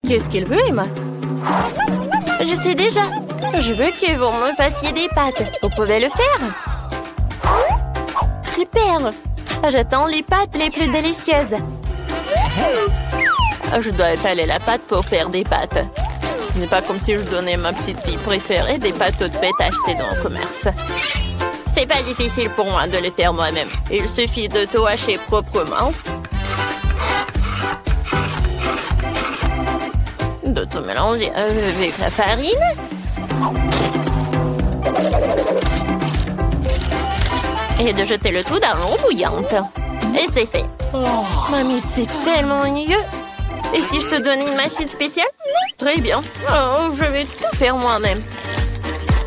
Qu'est-ce qu'il veut, Emma? Je sais déjà. Je veux que vous me fassiez des pâtes. Vous pouvez le faire? Super! J'attends les pâtes les plus délicieuses. Je dois étaler la pâte pour faire des pâtes. Ce n'est pas comme si je donnais ma petite fille préférée des pâtes toutes faites achetées dans le commerce. C'est pas difficile pour moi de les faire moi-même. Il suffit de tout hacher proprement. De tout mélanger avec la farine. Et de jeter le tout dans l'eau bouillante. Et c'est fait. Oh, mamie, c'est tellement ennuyeux. Et si je te donnais une machine spéciale? Très bien. Oh, je vais tout faire moi-même.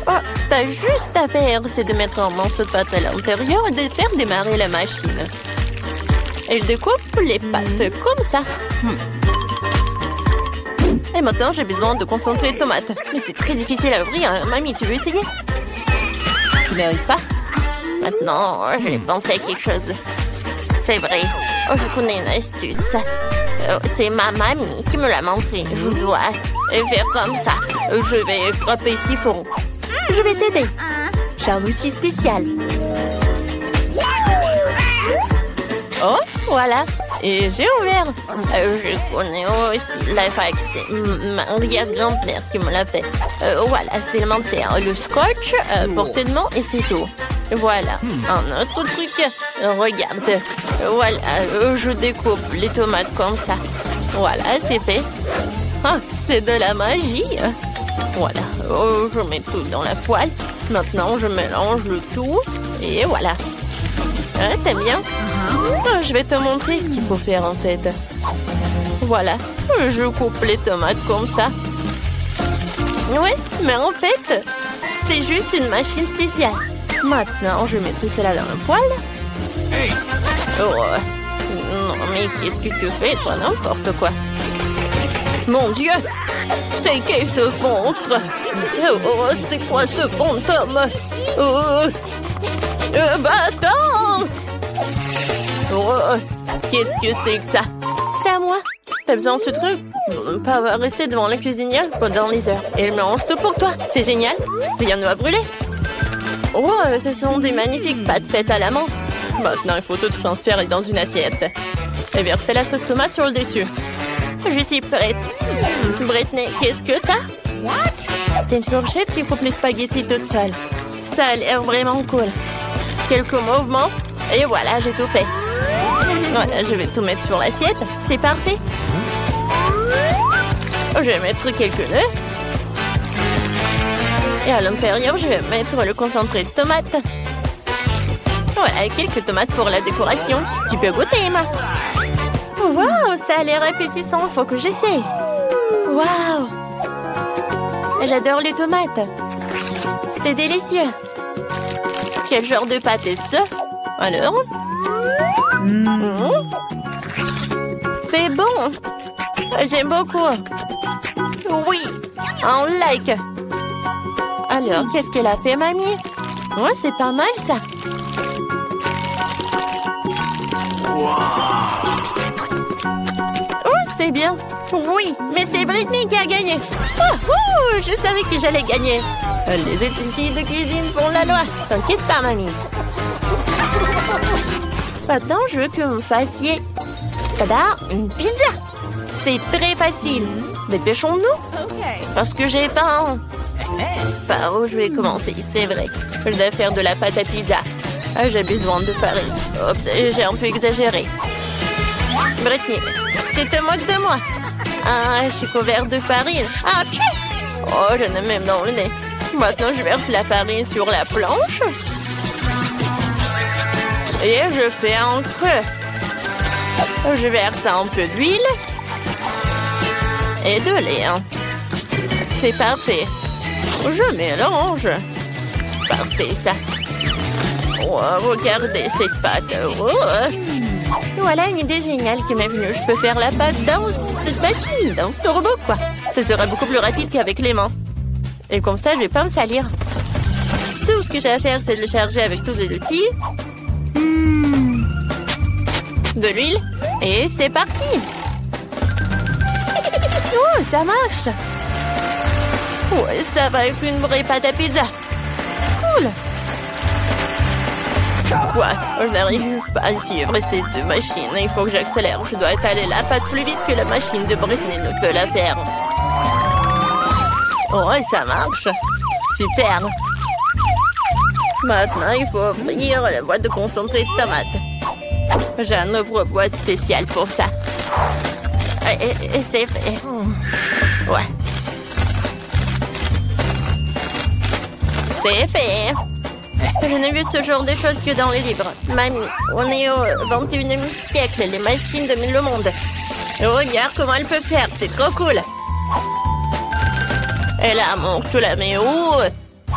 Oh, t'as juste à faire, c'est de mettre un morceau de pâte à l'intérieur et de faire démarrer la machine. Et je découpe les pâtes comme ça. Et maintenant, j'ai besoin de concentré de tomates. Mais c'est très difficile à ouvrir. Mamie, tu veux essayer? Tu n'arrives pas? Maintenant, j'ai pensé à quelque chose. C'est vrai. Oh, je connais une astuce. C'est ma mamie qui me l'a montré. Je dois faire comme ça. Je vais frapper si fort. Je vais t'aider. J'ai un outil spécial. Oh, voilà. Et j'ai ouvert. Je connais aussi la fac. C'est ma arrière-grand-mère qui me l'a fait. Voilà, c'est élémentaire. Le scotch, portée de main et c'est tout. Voilà, un autre truc. Regarde. Voilà, je découpe les tomates comme ça. Voilà, c'est fait. Ah, c'est de la magie. Voilà, je mets tout dans la poêle. Maintenant, je mélange le tout. Et voilà. T'aimes bien? Je vais te montrer ce qu'il faut faire en fait. Voilà, je coupe les tomates comme ça. Ouais, mais en fait, c'est juste une machine spéciale. Maintenant, je mets tout cela dans la poêle. Oh, non, mais qu'est-ce que tu fais, toi, n'importe quoi. Mon Dieu, c'est qui ce monstre? Oh, c'est quoi ce fantôme? Attends! Oh, qu'est-ce que c'est que ça? C'est à moi. T'as besoin de ce truc? Pas rester devant la cuisinière pendant les heures. Et elle mélange tout pour toi. C'est génial. Rien ne va brûler. Oh, ce sont des magnifiques pâtes faites à la main. Maintenant, il faut tout transférer dans une assiette. Et verser la sauce tomate sur le dessus. Je suis prête. Brittany, qu'est-ce que t'as? C'est une fourchette qui coupe les spaghettis toute seule. Ça a l'air vraiment cool. Quelques mouvements. Et voilà, j'ai tout fait. Voilà, je vais tout mettre sur l'assiette. C'est parfait. Je vais mettre quelques nœuds. Et à l'intérieur, je vais mettre le concentré de tomates. Voilà, quelques tomates pour la décoration. Tu peux goûter, Emma. Waouh, ça a l'air appétissant. Faut que j'essaie. Waouh. J'adore les tomates. C'est délicieux. Quel genre de pâte est-ce? Alors? C'est bon. J'aime beaucoup. Oui, un like. Alors, qu'est-ce qu'elle a fait, mamie? Oh, c'est pas mal, ça. Oh, c'est bien. Oui, mais c'est Brittany qui a gagné. Je savais que j'allais gagner. Les études de cuisine font la loi. T'inquiète pas, mamie. Maintenant, je veux que vous me fassiez... Tada, une pizza. C'est très facile. Dépêchons-nous. Parce que j'ai faim. Par où je vais commencer? C'est vrai. Je dois faire de la pâte à pizza. J'ai besoin de farine. Oups, j'ai un peu exagéré. Brittany, tu te moques de moi? Je suis couverte de farine. Oh, j'en ai même dans le nez. Maintenant, je verse la farine sur la planche. Et je fais un creux. Je verse un peu d'huile. Et de lait. C'est parfait. Je mélange. Parfait, ça. Oh, regardez cette pâte. Oh. Voilà une idée géniale qui m'est venue. Je peux faire la pâte dans cette machine, dans ce robot, quoi. Ça sera beaucoup plus rapide qu'avec les mains. Et comme ça, je vais pas me salir. Tout ce que j'ai à faire, c'est de le charger avec tous les outils. De l'huile. Et c'est parti. Oh, ça marche. Ouais, ça va être une vraie pâte à pizza. Cool. Quoi? Je n'arrive pas à suivre ces deux machines. Il faut que j'accélère. Je dois étaler la pâte plus vite que la machine de Britney ne peut la faire. Oh, ça marche. Super. Maintenant, il faut ouvrir la boîte de concentré de tomates. J'ai un ouvre-boîte spécial pour ça. Et c'est fait. Ouais. C'est fait. Je n'ai vu ce genre de choses que dans les livres. Mamie, on est au 21e siècle. Les machines dominent le monde. Regarde comment elle peut faire. C'est trop cool. Elle a montre la met où?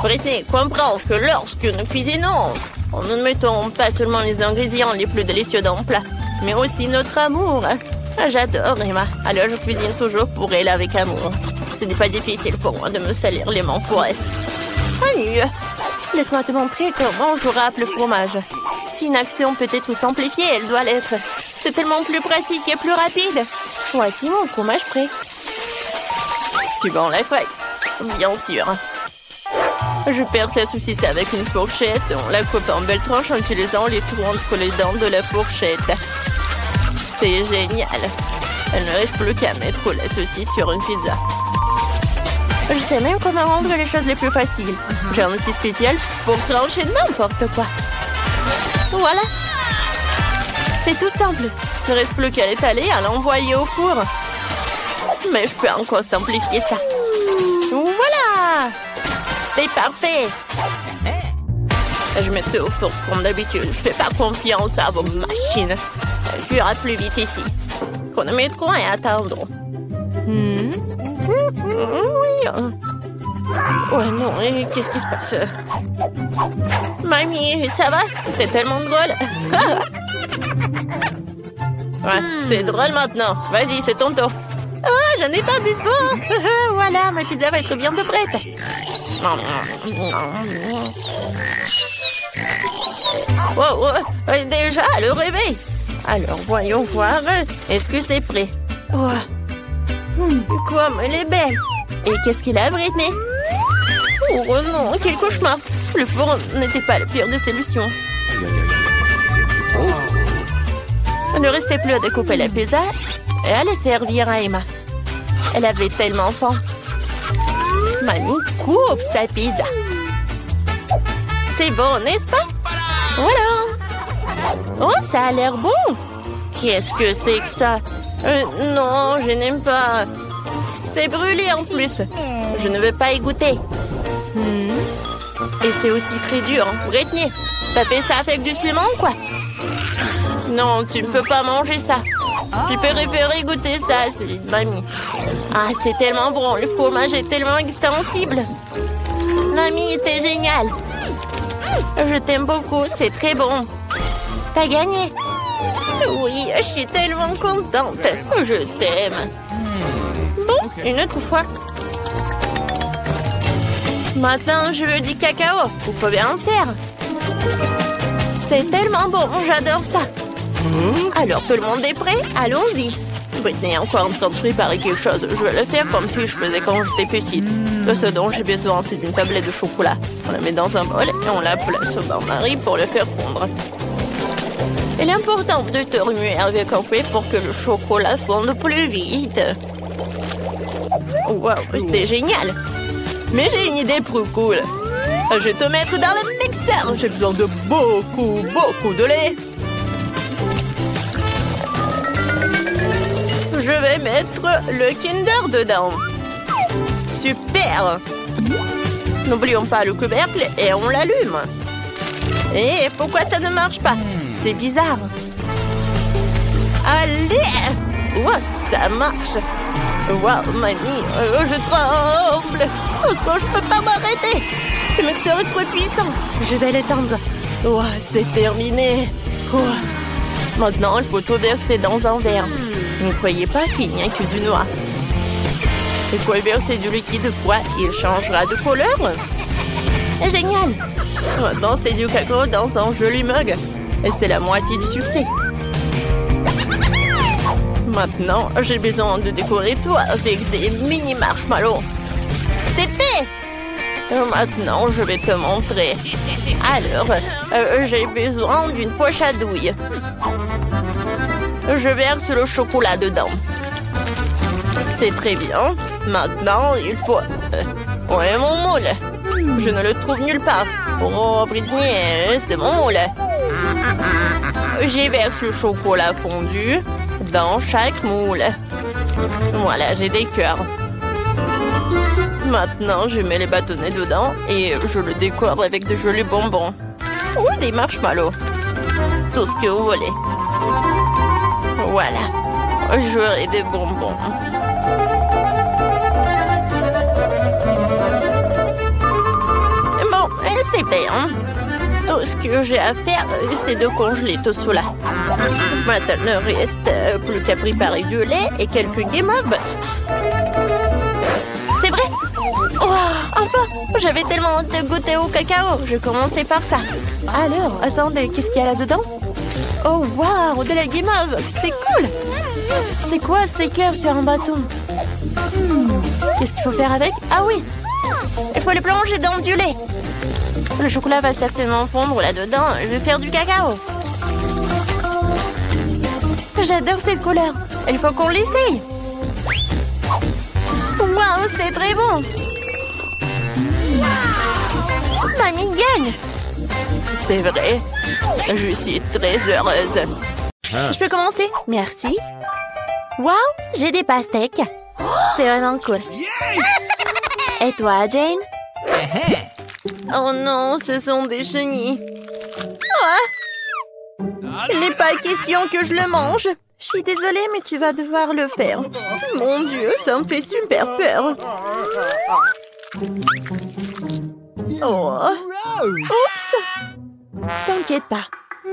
Britney comprend que lorsque nous cuisinons, nous ne mettons pas seulement les ingrédients les plus délicieux dans le plat, mais aussi notre amour. J'adore Emma, alors je cuisine toujours pour elle avec amour. Ce n'est pas difficile pour moi de me salir les mains pour elle. Salut! Laisse-moi te montrer comment je râpe le fromage. Si une action peut être simplifiée, elle doit l'être. C'est tellement plus pratique et plus rapide. Voici mon fromage prêt. Tu vas en la feuille? Bien sûr. Je perce la saucisse avec une fourchette. On la coupe en belles tranches en utilisant les trous entre les dents de la fourchette. C'est génial. Il ne reste plus qu'à mettre la saucisse sur une pizza. Je sais même comment rendre les choses les plus faciles. J'ai un outil spécial pour trancher n'importe quoi. Voilà. C'est tout simple. Il ne reste plus qu'à l'étaler et à l'envoyer au four. Mais je peux encore simplifier ça. Voilà. C'est parfait. Je mets tout au four comme d'habitude. Je fais pas confiance à vos machines. Je ira plus vite ici. Chronométrons et attendons. Oui. Ouais, non, qu'est-ce qui se passe? Mamie, ça va? C'est tellement drôle. Ouais, c'est drôle maintenant. Vas-y, c'est ton tour. Oh, j'en ai pas besoin. Voilà, ma pizza va être bientôt prête. Oh, déjà, le réveil. Alors, voyons voir. Est-ce que c'est prêt? Oh. Comme elle est belle. Et qu'est-ce qu'il a, Britney? Oh non, quel cauchemar. Le four n'était pas la pire des solutions. Il ne restait plus à découper la pizza et à la servir à Emma. Elle avait tellement faim. Mamie coupe sa pizza. C'est bon, n'est-ce pas? Voilà. Oh, ça a l'air bon. Qu'est-ce que c'est que ça? Non, je n'aime pas. C'est brûlé en plus. Je ne veux pas y goûter. Et c'est aussi très dur. Britney, t'as fait ça avec du ciment, quoi? Non, tu ne peux pas manger ça. Tu peux préférer goûter ça, celui de mamie. Ah, c'est tellement bon. Le fromage est tellement extensible. Mamie, t'es géniale. Je t'aime beaucoup, c'est très bon. T'as gagné. Oui, je suis tellement contente. Je t'aime. Bon, une autre fois. Maintenant, je veux du cacao. Vous pouvez en faire. C'est tellement bon, j'adore ça. Alors, tout le monde est prêt? Allons-y. Britney est encore en train de préparer quelque chose. Je vais le faire comme si je faisais quand j'étais petite. Ce dont j'ai besoin, c'est d'une tablette de chocolat. On la met dans un bol et on la place au bain-marie pour le faire fondre. Il est important de te remuer avec un fouet pour que le chocolat fonde plus vite. Wow, c'est génial. Mais j'ai une idée plus cool. Je vais te mettre dans le mixeur. J'ai besoin de beaucoup de lait. Je vais mettre le Kinder dedans. Super. N'oublions pas le couvercle et on l'allume. Et pourquoi ça ne marche pas? C'est bizarre. Allez! Ouais, ça marche. Wow, mamie, je tremble. Parce que je peux pas m'arrêter. Le mixeur est trop puissant. Je vais l'éteindre. Ouais, c'est terminé. Ouais. Maintenant, il faut tout verser dans un verre. Ne croyez pas qu'il n'y a que du noir. Il faut verser du liquide froid. Il changera de couleur. Génial. Maintenant, c'est du cacao dans un joli mug. Et c'est la moitié du succès. Maintenant, j'ai besoin de décorer tout avec des mini marshmallows. C'est fait! Maintenant, je vais te montrer. Alors, j'ai besoin d'une poche à douille. Je verse le chocolat dedans. C'est très bien. Maintenant, il faut... où est mon moule? Je ne le trouve nulle part. Oh, Britney, c'est mon moule. J'y verse le chocolat fondu dans chaque moule. Voilà, j'ai des cœurs. Maintenant, je mets les bâtonnets dedans et je le décore avec de jolis bonbons. Ou des marshmallows. Tout ce que vous voulez. Voilà. J'aurai des bonbons. Bon, c'est bien. Tout ce que j'ai à faire, c'est de congeler tout cela. Maintenant, il ne reste plus qu'à préparer du lait et quelques guimauves. C'est vrai? Oh, enfin! J'avais tellement hâte de goûter au cacao. Je commençais par ça. Alors, attendez, qu'est-ce qu'il y a là-dedans? Oh, waouh! De la guimauve! C'est cool! C'est quoi ces cœurs sur un bâton? Qu'est-ce qu'il faut faire avec? Ah oui! Il faut les plonger dans du lait. Le chocolat va certainement fondre là-dedans. Je vais faire du cacao. J'adore cette couleur. Il faut qu'on l'essaye. Waouh, c'est très bon. Mamie gagne. C'est vrai. Je suis très heureuse. Je peux commencer? Merci. Waouh, j'ai des pastèques. C'est vraiment cool. Et toi, Jane? Oh non, ce sont des chenilles. Ah! Il n'est pas question que je le mange. Je suis désolée, mais tu vas devoir le faire. Mon Dieu, ça me fait super peur. Oh! Oups! T'inquiète pas.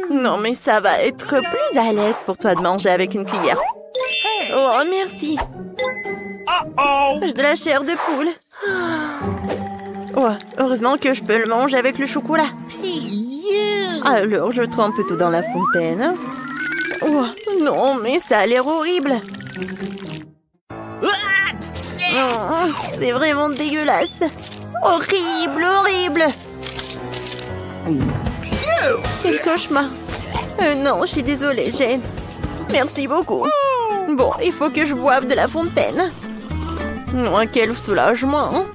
Non, mais ça va être plus à l'aise pour toi de manger avec une cuillère. Oh, merci. J'ai de la chair de poule. Oh, heureusement que je peux le manger avec le chocolat. Alors, je trempe tout dans la fontaine. Oh, non, mais ça a l'air horrible. Oh, c'est vraiment dégueulasse. Horrible, horrible. Quel cauchemar. Non, je suis désolée, Jane. Merci beaucoup. Bon, il faut que je boive de la fontaine. Oh, quel soulagement.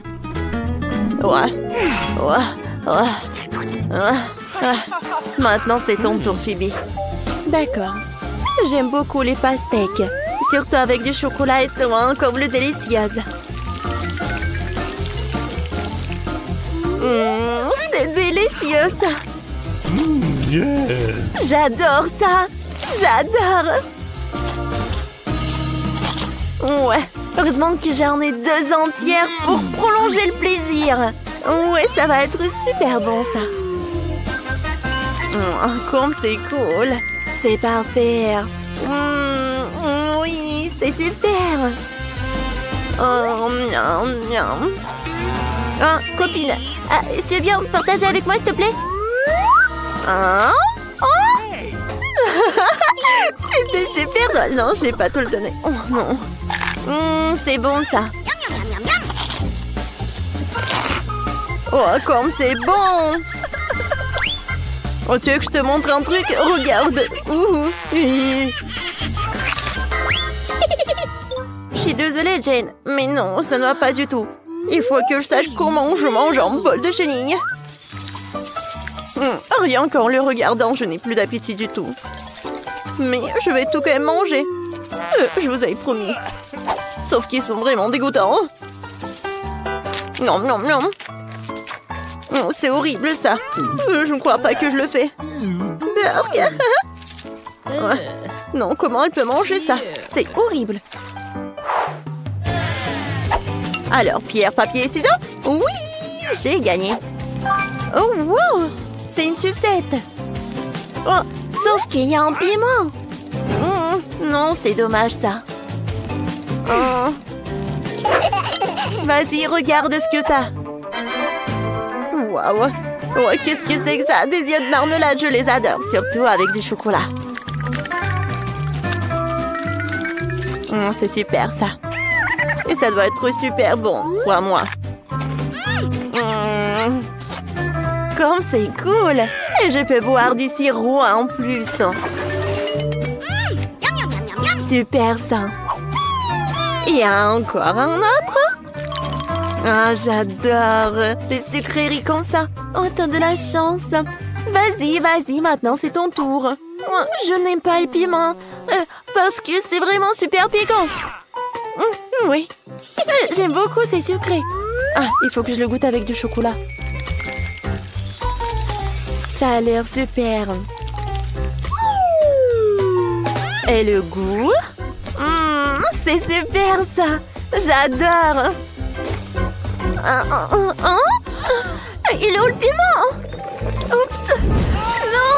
Maintenant, c'est ton tour, Phoebe. D'accord. J'aime beaucoup les pastèques. Surtout avec du chocolat et soin comme le délicieuse. C'est délicieux, ça. J'adore ça. J'adore. Ouais. Heureusement que j'en ai 2 entières pour prolonger le plaisir. Ouais, ça va être super bon, ça. Oh, comme c'est cool. C'est parfait. Oui, c'est super. Oh, miam, miam. Ah, copine, tu veux bien partager avec moi, s'il te plaît? Hein? Oh! C'était super drôle. Non, je n'ai pas tout le donné. Oh non. C'est bon, ça. Oh, comme c'est bon! Oh, tu veux que je te montre un truc? Regarde! Je suis désolée, Jane, mais non, ça ne va pas du tout. Il faut que je sache comment je mange un bol de chenilles. Rien qu'en le regardant, je n'ai plus d'appétit du tout. Mais je vais tout quand même manger. Je vous avais promis. Sauf qu'ils sont vraiment dégoûtants. Non, non, non. Oh, c'est horrible, ça. Je ne crois pas que je le fais. Burk. Non, comment elle peut manger ça? C'est horrible. Alors, pierre, papier, ciseaux? Oui, j'ai gagné. Oh, wow! C'est une sucette. Oh, sauf qu'il y a un piment. Non, c'est dommage, ça. Oh. Vas-y, regarde ce que t'as. Waouh! Oh, qu'est-ce que c'est que ça? Des yeux de marmelade, je les adore, surtout avec du chocolat. C'est super ça. Et ça doit être super bon, crois-moi. Comme c'est cool. Et je peux boire du sirop en plus. Super ça. Il y a encore un autre? Ah, j'adore les sucreries comme ça. Oh, t'as de la chance. Vas-y, vas-y, maintenant c'est ton tour. Je n'aime pas le piment. Parce que c'est vraiment super piquant. Oui. J'aime beaucoup ces sucrés. Ah, il faut que je le goûte avec du chocolat. Ça a l'air super. Et le goût? C'est super ça. J'adore. Il est où le piment? Oups. Non.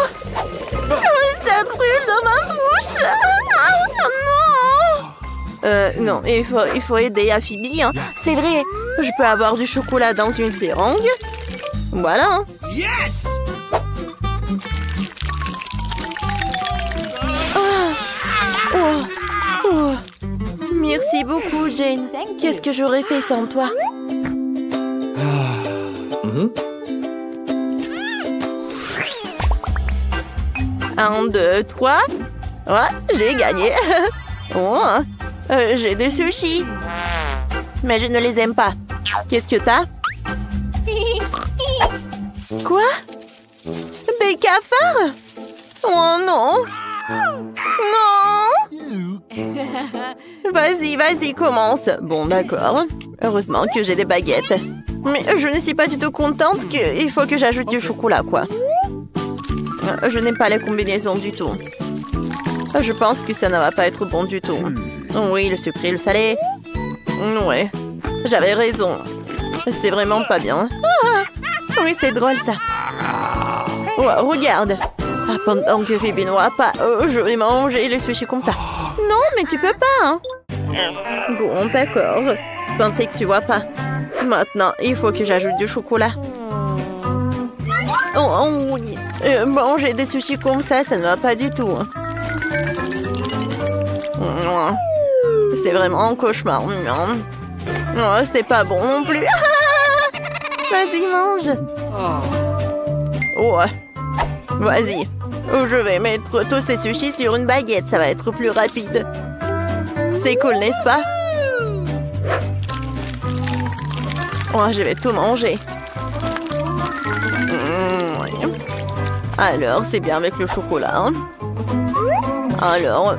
Ça brûle dans ma bouche. Non. Non, il faut aider à Phoebe. Hein. C'est vrai. Je peux avoir du chocolat dans une seringue. Voilà. Yes. Oh. Merci beaucoup, Jane. Qu'est-ce que j'aurais fait sans toi? 1, 2, 3. Ouais, j'ai gagné. Oh, j'ai des sushis. Mais je ne les aime pas. Qu'est-ce que t'as? Quoi? Des cafards? Oh non! Non! Vas-y, vas-y, commence. Bon, d'accord. Heureusement que j'ai des baguettes. Mais je ne suis pas du tout contente qu'il faut que j'ajoute du chocolat, quoi. Je n'aime pas la combinaison du tout. Je pense que ça ne va pas être bon du tout. Oui, le sucré, le salé. Ouais, j'avais raison. C'est vraiment pas bien. Ah, oui, c'est drôle, ça. Oh, regarde. Ah, pendant que Phoebe ne voit pas, je vais manger les sushis comme ça. Non, mais tu peux pas, hein. Bon, d'accord. Je pensais que tu vois pas. Maintenant, il faut que j'ajoute du chocolat. Oh oui. Manger des sushis comme ça ne va pas du tout. C'est vraiment un cauchemar. Oh, c'est pas bon non plus. Vas-y, mange. Ouais. Vas-y. Je vais mettre tous ces sushis sur une baguette. Ça va être plus rapide. C'est cool, n'est-ce pas? Oh, je vais tout manger. Ouais. Alors, c'est bien avec le chocolat. Hein? Alors...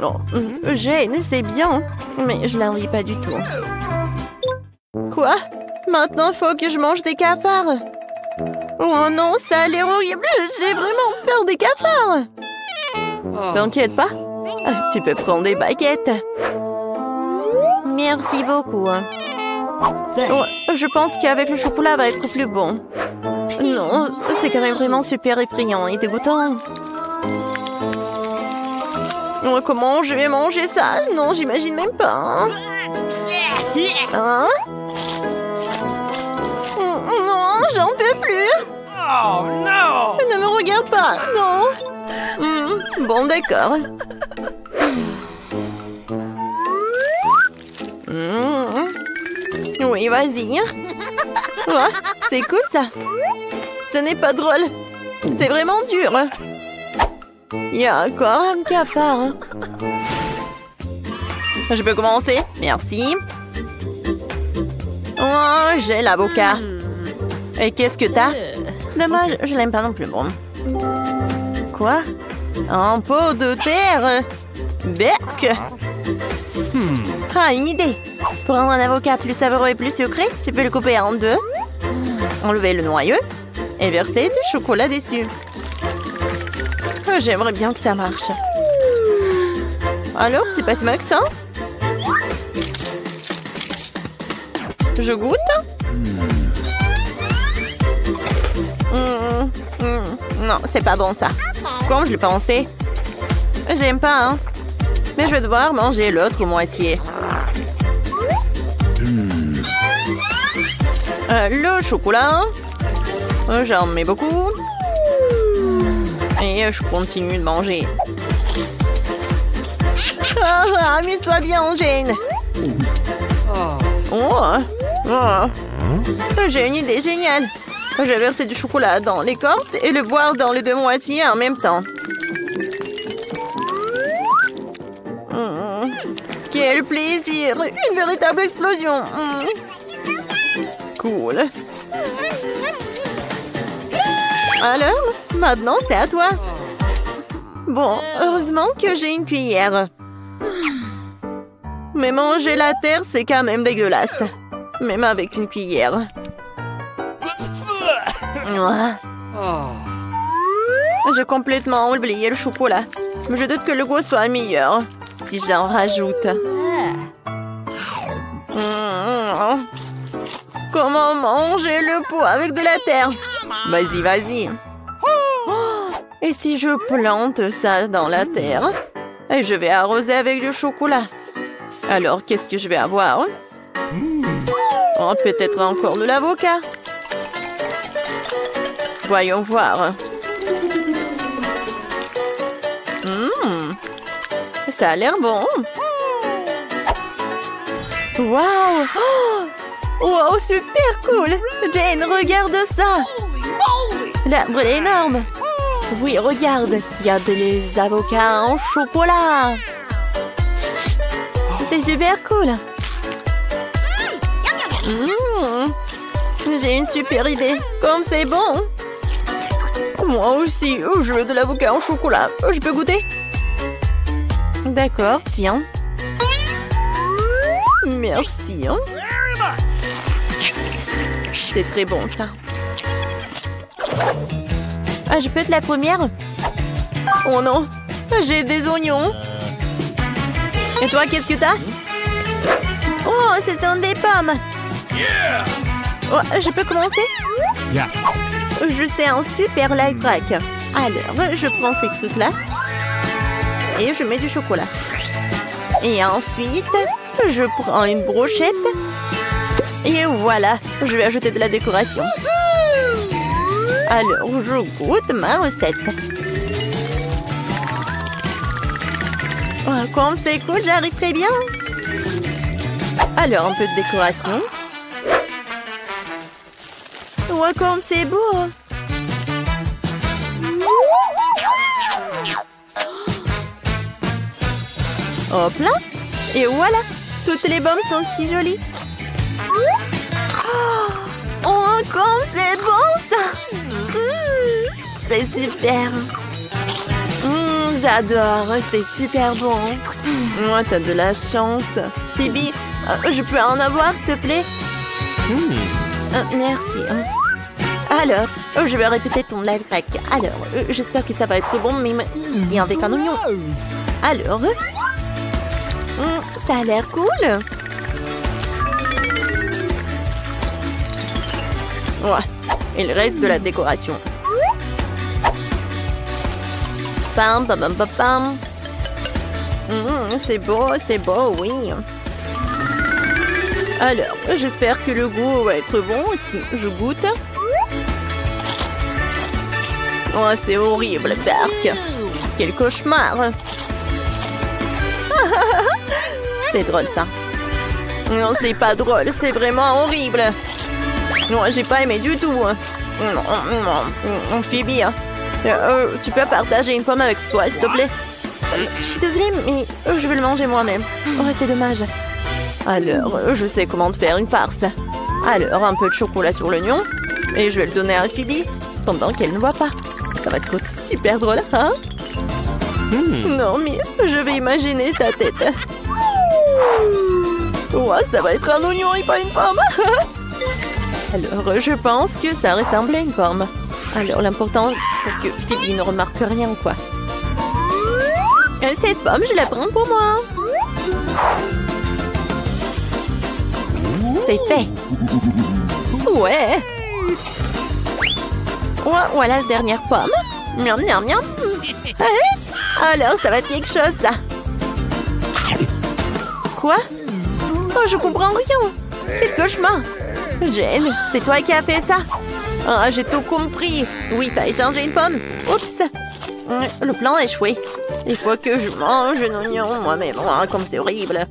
Oh, Jane, c'est bien. Mais je l'envie pas du tout. Quoi? Maintenant, il faut que je mange des cafards. Oh non, ça a l'air horrible. J'ai vraiment peur des cafards. T'inquiète pas. Tu peux prendre des baguettes. Merci beaucoup. Oh, je pense qu'avec le chocolat, va être plus bon. Non, c'est quand même vraiment super effrayant et dégoûtant. Oh, comment je vais manger ça? Non, j'imagine même pas. Hein? Non, j'en peux plus. Oh non! Ne me regarde pas, non. Bon, d'accord. Oui, vas-y. Ouais, c'est cool ça. Ce n'est pas drôle. C'est vraiment dur. Il y a encore un cafard. Je peux commencer? Merci. Oh, j'ai l'avocat. Et qu'est-ce que t'as? Dommage, je l'aime pas non plus. Bon. Quoi? Un pot de terre? Bec? Ah, une idée. Pour rendre un avocat plus savoureux et plus sucré, tu peux le couper en deux, enlever le noyau et verser du chocolat dessus. J'aimerais bien que ça marche. Alors, c'est pas si mal que ça? Je goûte? Non, c'est pas bon ça. Comme je l'ai pensé. J'aime pas, hein. Mais je vais devoir manger l'autre moitié. Le chocolat. J'en mets beaucoup. Et je continue de manger. Amuse-toi bien, Jane. J'ai une idée géniale. Je vais verser du chocolat dans l'écorce et le boire dans les deux moitiés en même temps. Quel plaisir! Une véritable explosion! Cool. Alors, maintenant c'est à toi. Bon, heureusement que j'ai une cuillère. Mais manger la terre, c'est quand même dégueulasse. Même avec une cuillère. J'ai complètement oublié le chocolat. Mais je doute que le goût soit meilleur si j'en rajoute. Comment manger le pot avec de la terre? Vas-y, vas-y. Et si je plante ça dans la terre? Et je vais arroser avec du chocolat. Alors, qu'est-ce que je vais avoir? Oh, peut-être encore de l'avocat. Voyons voir. Ça a l'air bon. Waouh! Wow, super cool! Jane, regarde ça! L'arbre est énorme! Oui, regarde! Il y a des avocats en chocolat! C'est super cool! J'ai une super idée! Comme c'est bon! Moi aussi, je veux de l'avocat en chocolat. Je peux goûter? D'accord, tiens. Merci. C'est très bon, ça. Ah, je peux être la première? Oh non, j'ai des oignons. Et toi, qu'est-ce que t'as? Oh, ce sont des pommes. Oh, je peux commencer? Yes. Je sais un super life hack. Alors, je prends ces trucs-là. Et je mets du chocolat. Et ensuite, je prends une brochette. Et voilà, je vais ajouter de la décoration. Alors, je goûte ma recette. Oh, comme c'est cool, j'arrive très bien. Alors, un peu de décoration. Oh, comme c'est beau. Hop là. Et voilà, toutes les pommes sont si jolies. Oh, comme c'est bon ça. C'est super. J'adore, c'est super bon. Moi, t'as de la chance. Phoebe, je peux en avoir, s'il te plaît? Merci. Alors, je vais répéter ton live hack. Alors, j'espère que ça va être bon, mais et avec un oignon. Alors, ça a l'air cool. Ouais, il reste de la décoration. Pam, pam, pam, pam, pam. C'est beau, oui. Alors, j'espère que le goût va être bon aussi. Je goûte. Oh, c'est horrible, Dark. Quel cauchemar. C'est drôle, ça. Non, c'est pas drôle, c'est vraiment horrible. Non, j'ai pas aimé du tout. Non, Phoebe, tu peux partager une pomme avec toi, s'il te plaît? Je suis désolée, mais je vais le manger moi-même. Oh, c'est dommage. Alors, je sais comment te faire une farce. Alors, un peu de chocolat sur l'oignon. Et je vais le donner à Phoebe pendant qu'elle ne voit pas. Ça va être super drôle, hein? Non, mais je vais imaginer ta tête. Oh, ça va être un oignon et pas une pomme. Alors, je pense que ça ressemble à une pomme. Alors, l'important, c'est que Phoebe ne remarque rien, quoi. Cette pomme, je la prends pour moi. C'est fait. Ouais. Voilà la dernière pomme. Miam, miam, miam. Alors, ça va être quelque chose, ça. Quoi? Oh, je comprends rien. Quel cauchemar. Jane, c'est toi qui as fait ça? Ah, j'ai tout compris. Oui, t'as échangé une pomme. Oups. Le plan a échoué. Il faut que je mange un oignon moi-même. Oh, comme c'est horrible.